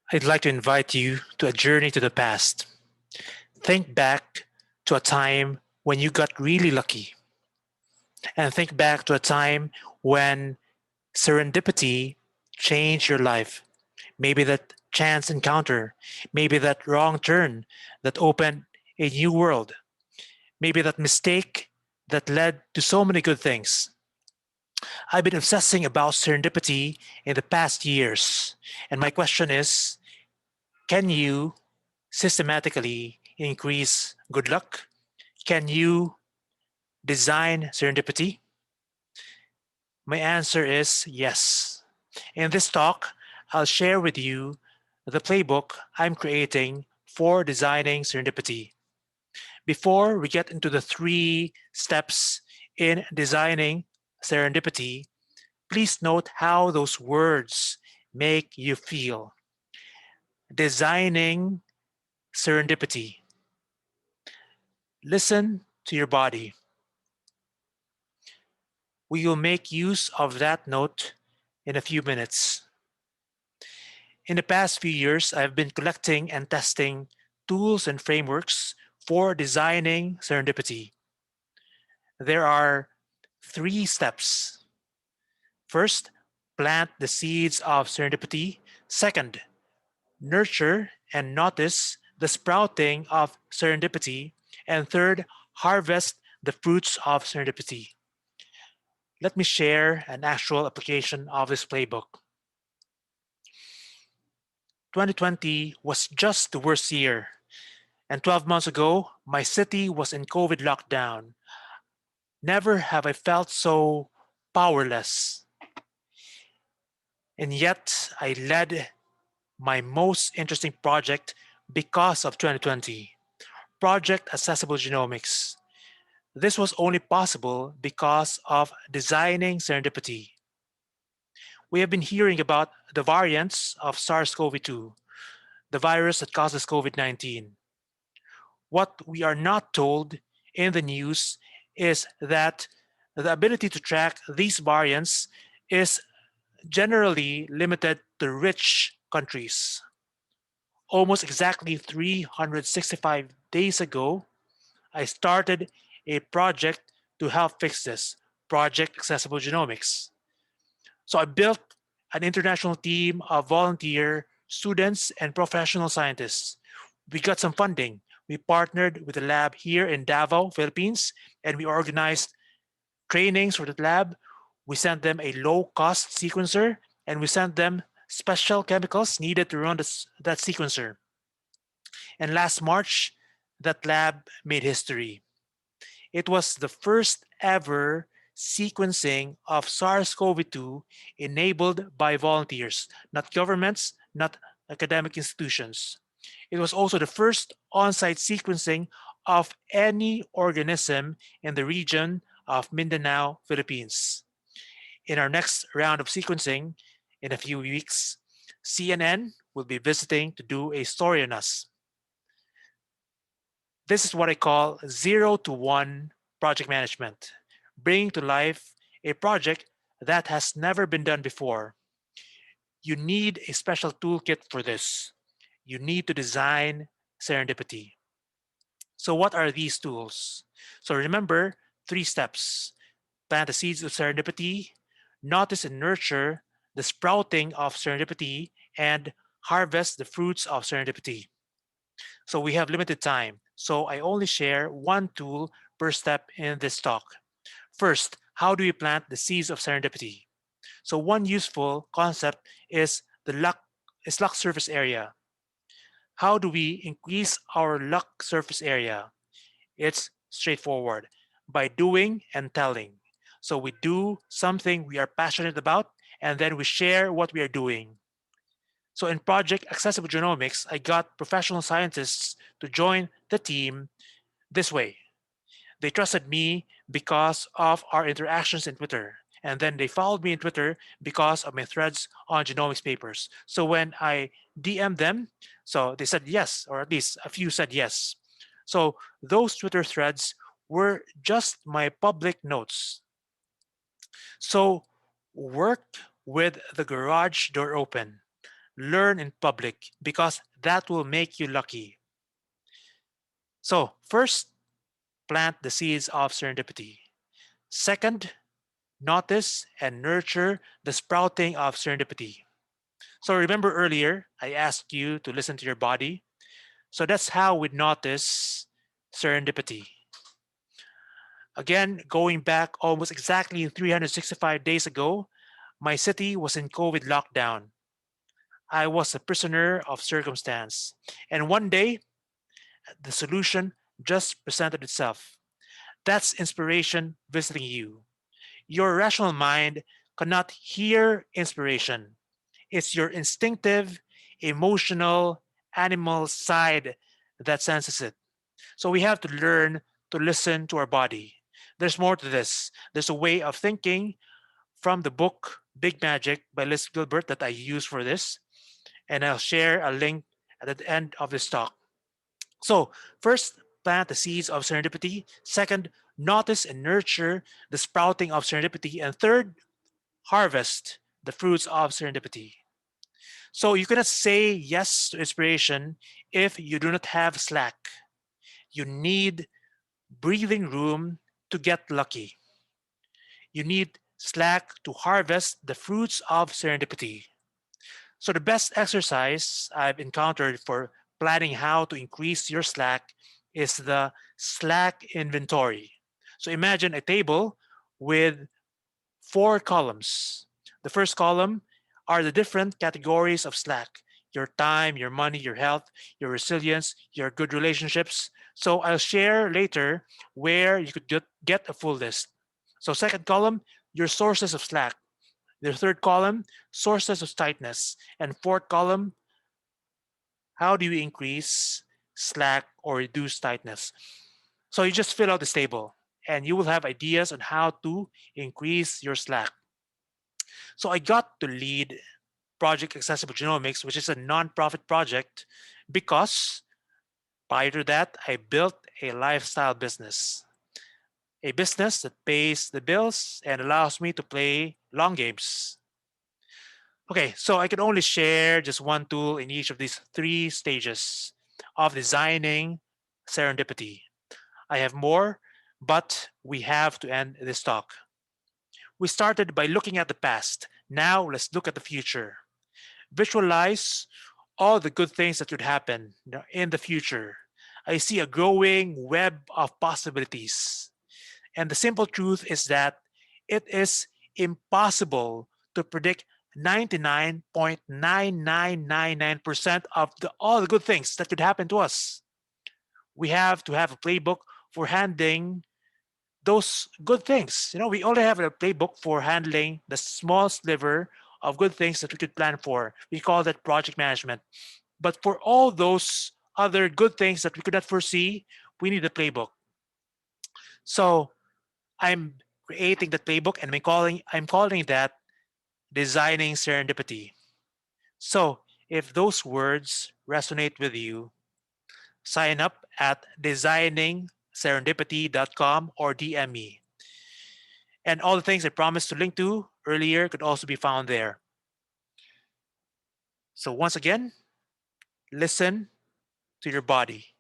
I'd like to invite you to a journey to the past. Think back to a time when you got really lucky, and think back to a time when serendipity changed your life. Maybe that chance encounter, maybe that wrong turn that opened a new world, maybe that mistake that led to so many good things. I've been obsessing about serendipity in the past years, and my question is, can you systematically increase good luck? Can you design serendipity? My answer is yes. In this talk, I'll share with you the playbook I'm creating for designing serendipity. Before we get into the three steps in designing serendipity, please note how those words make you feel. Designing serendipity. Listen to your body. We will make use of that note in a few minutes. In the past few years, I've been collecting and testing tools and frameworks for designing serendipity. There are three steps. First, plant the seeds of serendipity. Second, nurture and notice the sprouting of serendipity. And third, harvest the fruits of serendipity. Let me share an actual application of this playbook. 2020 was just the worst year, and 12 months ago, my city was in COVID lockdown. Never have I felt so powerless. And yet, I led my most interesting project because of 2020, Project Accessible Genomics. This was only possible because of designing serendipity. We have been hearing about the variants of SARS-CoV-2, the virus that causes COVID-19. What we are not told in the news is that the ability to track these variants is generally limited to rich countries. Almost exactly 365 days ago, I started a project to help fix this, Project Accessible Genomics. So I built an international team of volunteer students and professional scientists. We got some funding. We partnered with a lab here in Davao, Philippines, and we organized trainings for the lab. We sent them a low cost sequencer and we sent them special chemicals needed to run that sequencer. And last March, that lab made history. It was the first ever sequencing of SARS-CoV-2 enabled by volunteers, not governments, not academic institutions. It was also the first on-site sequencing of any organism in the region of Mindanao, Philippines. In our next round of sequencing, in a few weeks, CNN will be visiting to do a story on us. This is what I call 0 to 1 project management, bringing to life a project that has never been done before. You need a special toolkit for this. You need to design serendipity. So, what are these tools? So, remember three steps: plant the seeds of serendipity, notice and nurture the sprouting of serendipity, and harvest the fruits of serendipity. So we have limited time. So I only share one tool per step in this talk. First, how do we plant the seeds of serendipity? So one useful concept is luck surface area. How do we increase our luck surface area? It's straightforward by doing and telling. So we do something we are passionate about and then we share what we are doing. So in Project Accessible Genomics, I got professional scientists to join the team this way. They trusted me because of our interactions in Twitter. And then they followed me in Twitter because of my threads on genomics papers. So when I DM'd them, so they said yes, or at least a few said yes. So those Twitter threads were just my public notes. So work with the garage door open. learn in public because that will make you lucky. So, first, plant the seeds of serendipity. Second, notice and nurture the sprouting of serendipity. So, remember earlier, I asked you to listen to your body. So, that's how we notice serendipity. Again, going back almost exactly 365 days ago, my city was in COVID lockdown. I was a prisoner of circumstance. And one day, the solution just presented itself. That's inspiration visiting you. Your rational mind cannot hear inspiration. It's your instinctive, emotional, animal side that senses it. So we have to learn to listen to our body. There's more to this. There's a way of thinking from the book Big Magic by Liz Gilbert that I use for this, and I'll share a link at the end of this talk. So, first, plant the seeds of serendipity. Second, notice and nurture the sprouting of serendipity. And third, harvest the fruits of serendipity. So, you cannot say yes to inspiration if you do not have slack. You need breathing room to get lucky. You need slack to harvest the fruits of serendipity. So, the best exercise I've encountered for planning how to increase your slack is the slack inventory. So, imagine a table with four columns. The first column are the different categories of slack: your time, your money, your health, your resilience, your good relationships. So, I'll share later where you could get a full list. So, second column, your sources of slack. The third column, sources of tightness. And fourth column, how do you increase slack or reduce tightness? So you just fill out this table and you will have ideas on how to increase your slack. So I got to lead Project Accessible Genomics, which is a nonprofit project, because prior to that, I built a lifestyle business, a business that pays the bills and allows me to play long games. Okay, so I can only share just one tool in each of these three stages of designing serendipity. I have more, but we have to end this talk. We started by looking at the past. Now let's look at the future. Visualize all the good things that could happen in the future. I see a growing web of possibilities. And the simple truth is that it is impossible to predict 99.9999% of all the good things that could happen to us. We have to have a playbook for handling those good things. We only have a playbook for handling the small sliver of good things that we could plan for. We call that project management. But for all those other good things that we could not foresee, we need a playbook. So I'm creating that playbook and I'm calling that designing serendipity. So if those words resonate with you, sign up at designingserendipity.com or DM me. And all the things I promised to link to earlier could also be found there. So once again, listen to your body.